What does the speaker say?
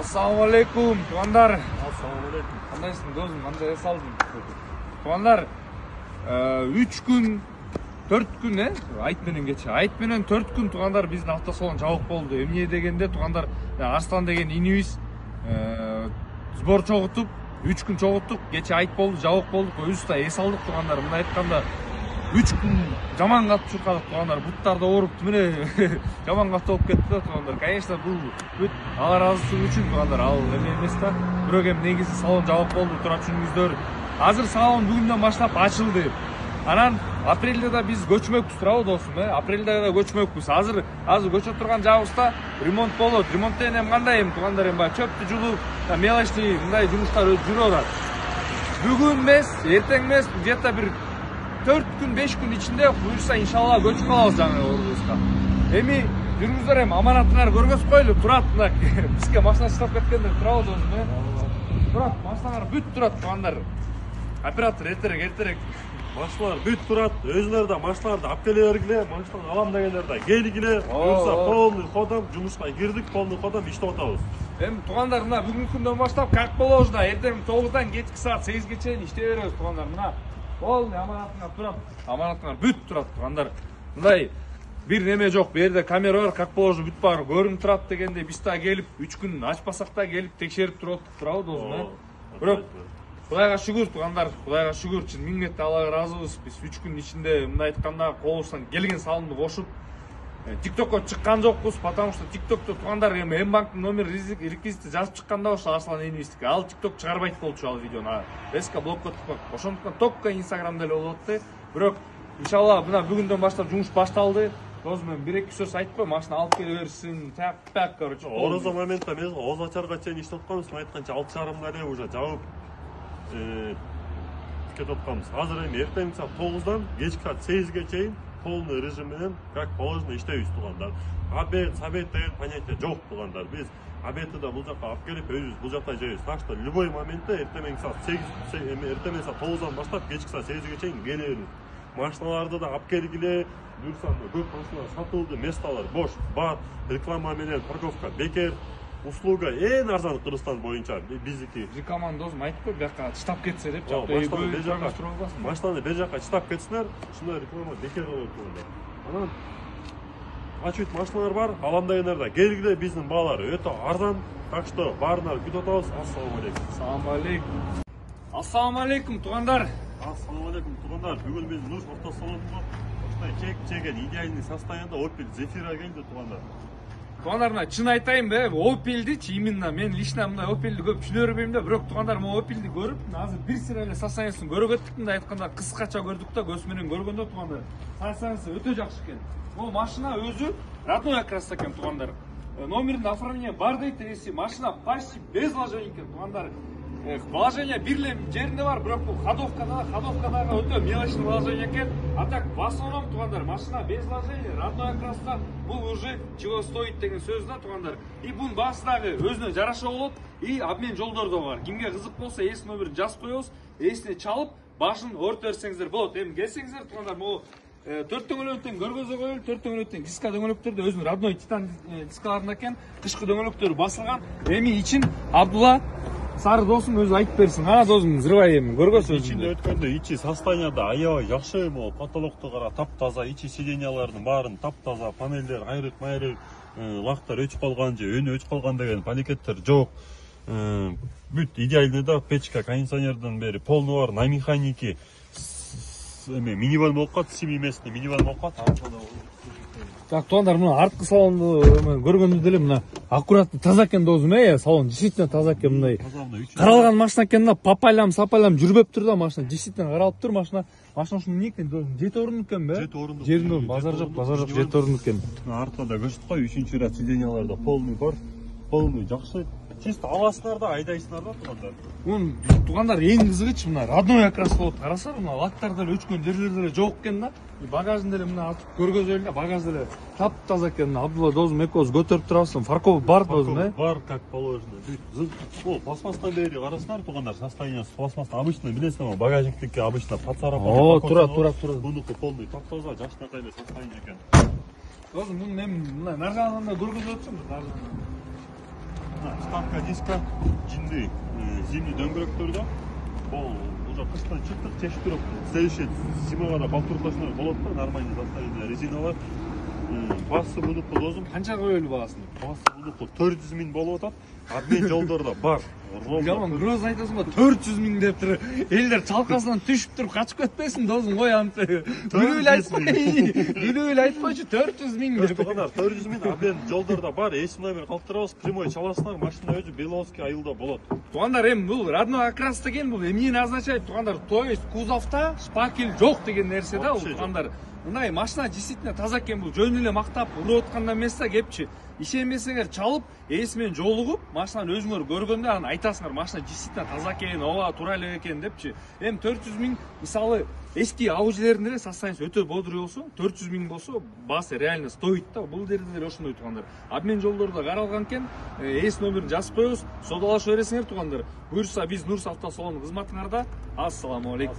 Ассалаумалейкум, туғандар. Ассалаумалейкум. Қандайсың, досым, қандай ес алдың? Туғандар, 3 күн, 4 күн, айтменен кече. Айтменен 4 күн туғандар біздің автосалон жабық болды. Эмне дегенде туғандар, Арслан деген инибиз сбор чогутуп, 3 күн чогуттук, кече айт болду, жабық болдук, өзүбүз эс алдык туғандар. Мына айтканда 3 күн жаман катып чуркадык туғандар, буттарды оорупту міне жаман катып болуп кетти да туғандар. Конечно, бул бүт Алла ыраазычылыгы үчүн туғандар, ал эме эмес да. Бирок эми негизи салон жабык болду, тура түшүнүңүздөр. Азыр салон бүгүндөн баштап ачылды. Анан апрелде да биз көчмөкпүз, туурабы досум, апрелде да көчмөкпүз. Азыр көчө турган жагыбызда ремонт болот. Ремонт деген эми кандай эми туғандар, эми баягы чөптү жулуп, мелочный мындай жумуштар жүрүп атат. Бүгүн эмес, эртең эмес, где-то бир 4 күн, 5 күн ичинде буюрса иншалла көчүп калабыз жаңы ордубузга. Эми жүрүңүздөр, эми аманатыңар көргөз койлу, турат мына бизге машина чыгып кеткендер, турабы досум, турат, машиналар бүт турат туғандар. Оператор эртерээк. Машиналар бүт турат, өзүлөр да машиналарды алып келе бергиле, машинаны алам дегендер да келгиле. Буюрса полный ходом жумушка кирдик, полный ходом иштеп атабыз. Эми туғандар, мына бүгүнкү күндөн баштап как болобуз да, эртең 9-дан кечки саат 8-ге чейин иштей беребиз туғандар. Мына полный аманатыңар турат, аманатыңар бүт турат туғандар. Мындай бир неме жок, бу жерде камера бар, как положено бүт баары көрүнүп турат дегенде биз да келип 3 күн ачпасак да келип текшерип туруп турабы досум, Бирок Кудайга шүгүр туғандар, Кудайга шүгүр, чын миң метте Аллага ыраазыбыз. Биз 3 күн ичинде мындай айтканда колубуздан келген салымды кошуп ТикТокко чыккан жокпуз, потому что ТикТокто туғандар эми М-банктын номер реквизити жазып чыкканда ошо Арслан инибиздики. Ал ТикТок чыгарбайт болчу ал видеону. Резко блокко тукпак. Ошондуктан только Инстаграмда эле болот да. Бирок иншалла мына бүгүндөн баштап жумуш башталды. Досум, мен 1-2 сөз айтпай, машина алып келе берсин, так, короче. Орозо моментте эмес, Оз ачарга чейин иштеп атканбыз, мен айтканча 6:30 эле уже жабып кетип атканбыз. Азыр эми эртең саат 9-дан кечки саат 8-ге чейин полный режим менен как положено иштейбиз туғандар. Обед, совет деген понятие жок туғандар. Биз обедти да бул жака алып келип, өзүбүз бул жакта жейбиз. Так что любой моментте эртең саат 9-дан баштап кечки саат 8-ге чейин келе бериңиз. Машиналарды да алып келгиле, буюрса көп машиналар сатылды, месталар бош, бар, реклама менен парковка бекер. Услуга эң арзан Кыргызстан боюнча биздики. Рекламаны досум айтып кой, бияка чытап кетсе деп, машинаны бер жака чытап кетсиңер, ушундай реклама бекер болот туганда. Анан ачык машиналар бар, алам дегендер да келгиле, биздин баалар өтө арзан. Так что баарына күтүп атабыз. Ассалаумалейкум туғандар. Ассалаумалейкум туғандар. Бүгүн биз Нуш автосалонунда ушундай чек идеальный состояниеда Opel Zafira келди туғандар. Туғандар, мына чын айтайын бе, Opel'ди именно мен лично мындай Opel'ди көп түшүнө бербейм да, бирок туғандар, мен Opel'ди көрүп, азыр бир сыра эле состояниясын көрүп өттүк, мындай айтканда кыскача көрдүк да, көз менен көргөндө туғандар. Состояниясы өтө жакшы экен. Бул машина өзү родной окраста экен туғандар. Номердин оформление бар дейт, эси машина почти без вложений экен туғандар. Вложение бирле жеринде бар, бирок бул ходовкадагы өтө мелочный вложение экен. А так в основном туғандар, машина без вложений, родной окраста, бул уже чего стоит деген сөз да туғандар. И бунун баасы дагы өзүнө жараша болот, и обмен жолдору да бар. Кимге кызык болсо, эс номерин жазып коебуз, эсине чалып, башын орто берсеңиздер болот. Эми келсеңиздер туғандар, могу 4 дөңгөлөктөн көргөзө коелу, 4 дөңгөлөктөн диска дөңгөлөктөрдө өзүнүн родной титан дискаларында экен, тышкы дөңгөлөктөрү басылган. Эми ичин Абдулла сары досум өзү айтып берсин. Ана досум зрывай эми көргөзсүз. Ичинде өткөндө ичи состоянияда аябай жакшы, могу потолокту кара, таптаза, ичи сиденьялардын баарын таптаза, панелдер айрык-майрык, лактар өчүп калган же өнү өчүп калган деген паникеттер жок. Бүт идеальный да, печка, кондиционерден бери полный бар, на механике. Минивэн болуп калат, семиместный минивэн болуп калат. Так, туғандар, мына арткы салонду көргөндө деле мына аккуратный таза экен досум, салон действительно таза экен, мындай каралган машина экен да, папалям жүрбөп тур да машина, действительно каралып тур машина. Машина ушуну эмне экен досум, 7 орун экен бе? 7 орун. Жеринде базар жок, 7 орун экен. Артында көрсөтүп кой, 3-чү ряд сиденьяларда полный бар, полный жакшы. Чисто аласыңар да, айдайсыңар да туғандар. Туғандар, эң кызыгычы мына родной окрас болот. Карасаңар, мына лактар деле өчкөн жерлер деле жок экен да. Багажын деле мына ачып көргөзөлү, багаж деле таптаза экен. Абдулла досум экөөбүз көтөрүп турабыз. Фарков бар досум, бар, как положено. О, пластмастан бери карасаңар туғандар, состояниясы пластмастан обычно билесиңер, багажниктики обычно поцарапан. О, тура. Бунуку полный таптаза, жакшынакай эле состояние экен. Досум, муну мен мына наржанында көргөзүп атсам, вставка диска жинди зимний дөңгөрөктөрдө бул уже кыштан чыктык чечтирип следующий зимага да балтырташына болот да, нормальный состояние резиналар. Басы мунуку досум Канча коюлду баасын? басы мунуку 400 000 болуп атат. Обмен жолдордо бар. Жаман гроз айтасың ба 400 000 деп тур. Элдер чалкасынан түшүп туруп качып кетпесин досум, кой антты. Күнөөлө айтпайчы 400 000 деп. Туугандар 400 000 обмен жолдордо бар. Эс номер калтырабыз, прямой чаласыңар, машина өзү Беловский айылда болот. Туугандар, эми бул родной окрас деген бул эмнени означает, туугандар? То есть кузовто шпакель жок деген нерсе да, туугандар. Мындай машина действительно таза экен, бул жөн эле мактап уруп аткандан эмес да кепчи. Ишенбесеңер чалып, эс менен жолугуп, машинаны өзүңөр көргөндө анан айтасыңар, машина действительно таза экен, ооба туура эле экен депчи. Эми 400 000 мисалы эски Аужилердин эле состояниясы өтө бодрый болсо, 400 000 болсо, басы реально стоит да. Бул жерде деле ошондой туугандар. Обмен жолдору да каралган экен, эс номерин жазып коебуз, содалашып бересиңер туугандар. Буюрса биз Нурс автосалону кызматыңарда. Ассаламу алейкум.